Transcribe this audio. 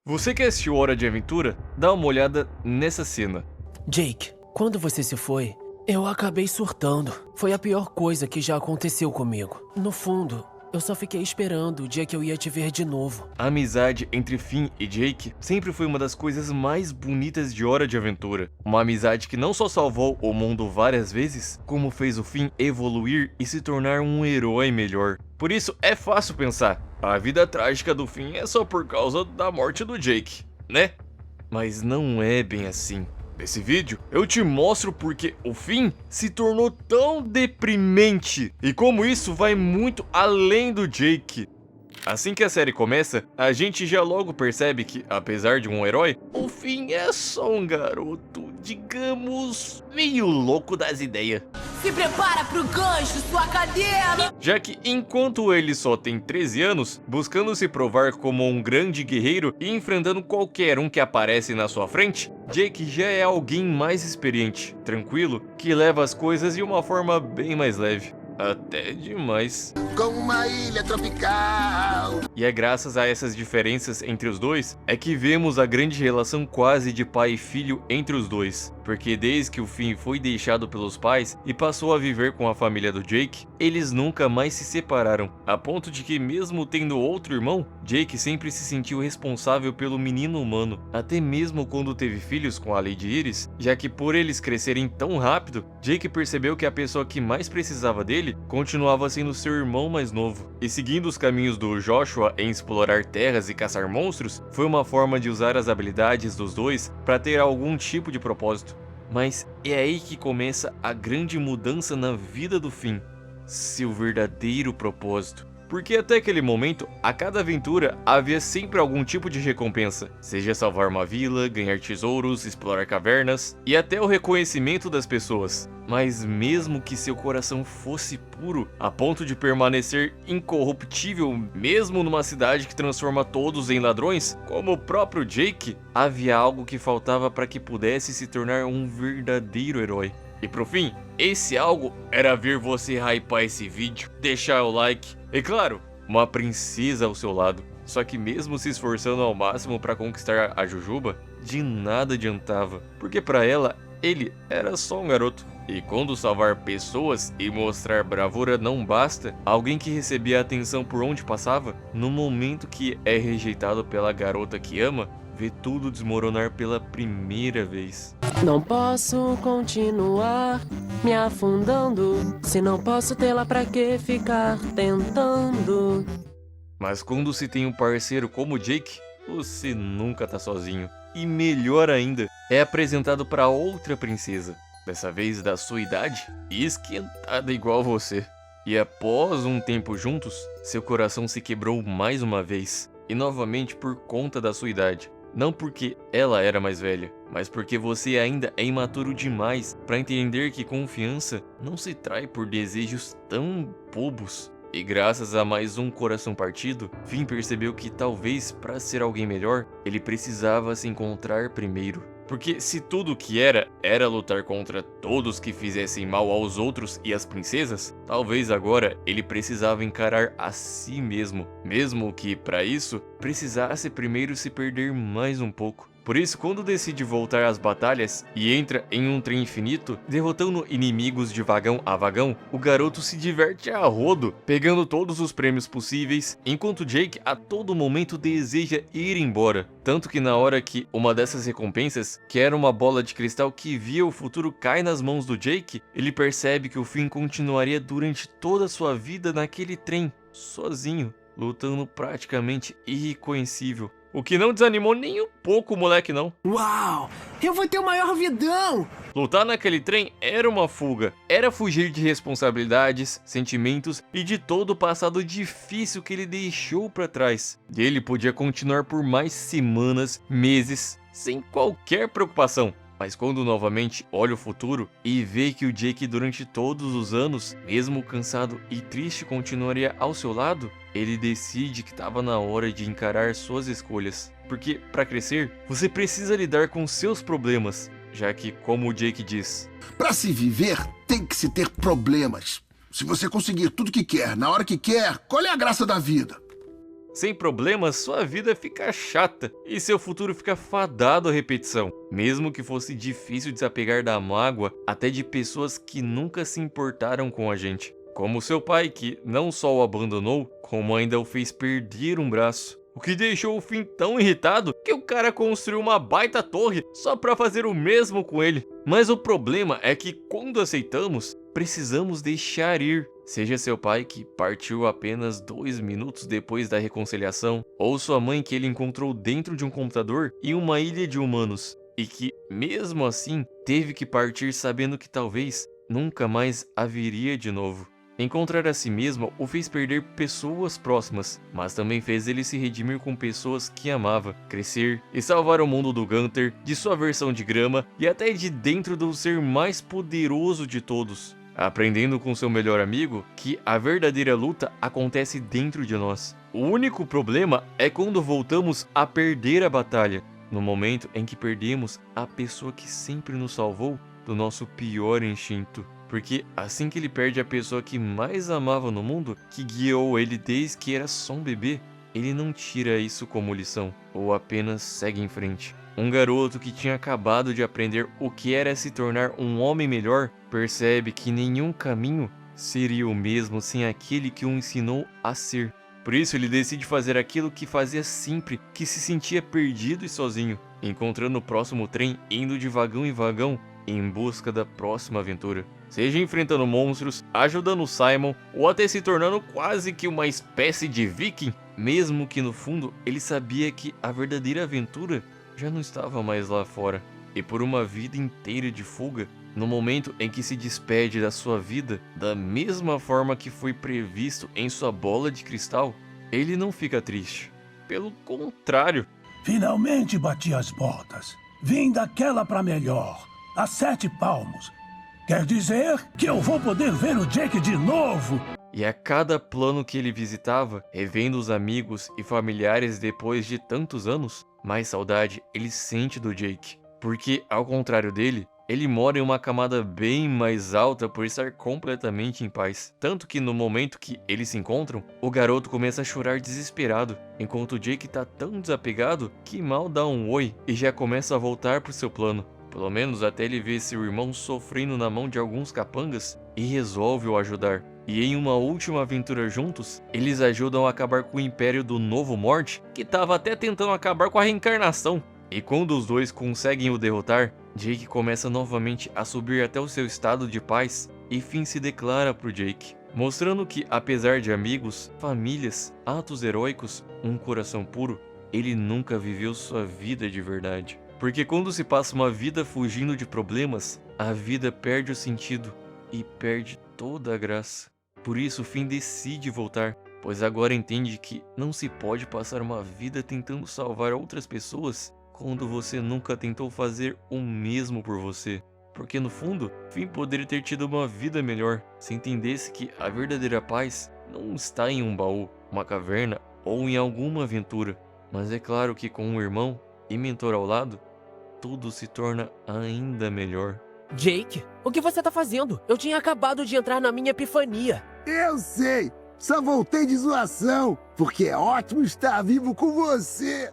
Você que assistiu Hora de Aventura, dá uma olhada nessa cena. Jake, quando você se foi, eu acabei surtando. Foi a pior coisa que já aconteceu comigo. No fundo, eu só fiquei esperando o dia que eu ia te ver de novo. A amizade entre Finn e Jake sempre foi uma das coisas mais bonitas de Hora de Aventura. Uma amizade que não só salvou o mundo várias vezes, como fez o Finn evoluir e se tornar um herói melhor. Por isso é fácil pensar, a vida trágica do Finn é só por causa da morte do Jake, né? Mas não é bem assim. Nesse vídeo, eu te mostro porque o Finn se tornou tão deprimente e como isso vai muito além do Jake. Assim que a série começa, a gente já logo percebe que, apesar de um herói, o Finn é só um garoto, digamos, meio louco das ideias. Se prepara pro gancho, sua cadeira! Já que enquanto ele só tem 13 anos, buscando se provar como um grande guerreiro e enfrentando qualquer um que aparece na sua frente, Jake já é alguém mais experiente, tranquilo, que leva as coisas de uma forma bem mais leve. Até demais. Como uma ilha tropical. E é graças a essas diferenças entre os dois é que vemos a grande relação quase de pai e filho entre os dois. Porque desde que o Finn foi deixado pelos pais e passou a viver com a família do Jake, eles nunca mais se separaram. A ponto de que mesmo tendo outro irmão, Jake sempre se sentiu responsável pelo menino humano. Até mesmo quando teve filhos com a Lady Iris, já que por eles crescerem tão rápido, Jake percebeu que a pessoa que mais precisava dele continuava sendo seu irmão mais novo. E seguindo os caminhos do Joshua em explorar terras e caçar monstros, foi uma forma de usar as habilidades dos dois para ter algum tipo de propósito. Mas é aí que começa a grande mudança na vida do Finn, seu verdadeiro propósito. Porque até aquele momento, a cada aventura havia sempre algum tipo de recompensa, seja salvar uma vila, ganhar tesouros, explorar cavernas e até o reconhecimento das pessoas. Mas mesmo que seu coração fosse puro, a ponto de permanecer incorruptível mesmo numa cidade que transforma todos em ladrões, como o próprio Jake, havia algo que faltava para que pudesse se tornar um verdadeiro herói. E pro fim, esse algo era ver você hypar esse vídeo, deixar o like e claro, uma princesa ao seu lado. Só que mesmo se esforçando ao máximo para conquistar a Jujuba, de nada adiantava, porque para ela, ele era só um garoto. E quando salvar pessoas e mostrar bravura não basta, alguém que recebia atenção por onde passava, no momento que é rejeitado pela garota que ama, vê tudo desmoronar pela primeira vez. Não posso continuar me afundando. Se não posso tê-la, pra que ficar tentando? Mas quando se tem um parceiro como o Jake, você nunca tá sozinho. E melhor ainda, é apresentado para outra princesa, dessa vez da sua idade e esquentada igual você. E após um tempo juntos, seu coração se quebrou mais uma vez, e novamente por conta da sua idade. Não porque ela era mais velha, mas porque você ainda é imaturo demais para entender que confiança não se trai por desejos tão bobos. E graças a mais um coração partido, Finn percebeu que talvez para ser alguém melhor, ele precisava se encontrar primeiro. Porque se tudo o que era lutar contra todos que fizessem mal aos outros e às princesas, talvez agora ele precisava encarar a si mesmo, mesmo que para isso precisasse primeiro se perder mais um pouco. Por isso, quando decide voltar às batalhas e entra em um trem infinito, derrotando inimigos de vagão a vagão, o garoto se diverte a rodo, pegando todos os prêmios possíveis, enquanto Jake a todo momento deseja ir embora. Tanto que na hora que uma dessas recompensas, que era uma bola de cristal que via o futuro, cai nas mãos do Jake, ele percebe que o Finn continuaria durante toda a sua vida naquele trem, sozinho, lutando praticamente irreconhecível. O que não desanimou nem um pouco o moleque não. Uau! Eu vou ter o maior vidão! Lutar naquele trem era uma fuga. Era fugir de responsabilidades, sentimentos e de todo o passado difícil que ele deixou pra trás. E ele podia continuar por mais semanas, meses, sem qualquer preocupação. Mas quando novamente olha o futuro e vê que o Jake durante todos os anos, mesmo cansado e triste, continuaria ao seu lado, ele decide que estava na hora de encarar suas escolhas. Porque para crescer, você precisa lidar com seus problemas, já que, como o Jake diz, Para se viver, tem que se ter problemas. Se você conseguir tudo que quer, na hora que quer, qual é a graça da vida? sem problemas, sua vida fica chata e seu futuro fica fadado à repetição. Mesmo que fosse difícil desapegar da mágoa até de pessoas que nunca se importaram com a gente. Como seu pai, que não só o abandonou, como ainda o fez perder um braço. O que deixou o Finn tão irritado que o cara construiu uma baita torre só pra fazer o mesmo com ele. Mas o problema é que quando aceitamos, precisamos deixar ir. Seja seu pai que partiu apenas 2 minutos depois da reconciliação, ou sua mãe que ele encontrou dentro de um computador em uma ilha de humanos, e que, mesmo assim, teve que partir sabendo que talvez nunca mais a viria de novo. Encontrar a si mesmo o fez perder pessoas próximas, mas também fez ele se redimir com pessoas que amava, crescer e salvar o mundo do Gunther, de sua versão de grama e até de dentro do ser mais poderoso de todos. Aprendendo com seu melhor amigo que a verdadeira luta acontece dentro de nós. O único problema é quando voltamos a perder a batalha, no momento em que perdemos a pessoa que sempre nos salvou do nosso pior instinto. Porque assim que ele perde a pessoa que mais amava no mundo, que guiou ele desde que era só um bebê, ele não tira isso como lição, ou apenas segue em frente. Um garoto que tinha acabado de aprender o que era se tornar um homem melhor, percebe que nenhum caminho seria o mesmo sem aquele que o ensinou a ser. Por isso ele decide fazer aquilo que fazia sempre que se sentia perdido e sozinho, encontrando o próximo trem indo de vagão em vagão em busca da próxima aventura. Seja enfrentando monstros, ajudando Simon ou até se tornando quase que uma espécie de viking, mesmo que no fundo ele sabia que a verdadeira aventura já não estava mais lá fora. E por uma vida inteira de fuga, no momento em que se despede da sua vida da mesma forma que foi previsto em sua bola de cristal, ele não fica triste. Pelo contrário. Finalmente bati as botas. Vim daquela pra melhor, a 7 palmos. Quer dizer que eu vou poder ver o Jake de novo? E a cada plano que ele visitava, revendo os amigos e familiares depois de tantos anos, mais saudade ele sente do Jake. Porque, ao contrário dele, ele mora em uma camada bem mais alta por estar completamente em paz. Tanto que no momento que eles se encontram, o garoto começa a chorar desesperado, enquanto o Jake tá tão desapegado que mal dá um oi e já começa a voltar pro seu plano. Pelo menos até ele ver seu irmão sofrendo na mão de alguns capangas e resolve o ajudar. E em uma última aventura juntos, eles ajudam a acabar com o Império do Novo Morte, que estava até tentando acabar com a reencarnação. E quando os dois conseguem o derrotar, Jake começa novamente a subir até o seu estado de paz e Finn se declara pro Jake, mostrando que apesar de amigos, famílias, atos heróicos, um coração puro, ele nunca viveu sua vida de verdade. Porque quando se passa uma vida fugindo de problemas, a vida perde o sentido e perde toda a graça. Por isso, Finn decide voltar, pois agora entende que não se pode passar uma vida tentando salvar outras pessoas quando você nunca tentou fazer o mesmo por você. Porque no fundo, Finn poderia ter tido uma vida melhor se entendesse que a verdadeira paz não está em um baú, uma caverna ou em alguma aventura. Mas é claro que com um irmão e mentor ao lado, tudo se torna ainda melhor. Jake, o que você tá fazendo? Eu tinha acabado de entrar na minha epifania. Eu sei, só voltei de zoação, porque é ótimo estar vivo com você.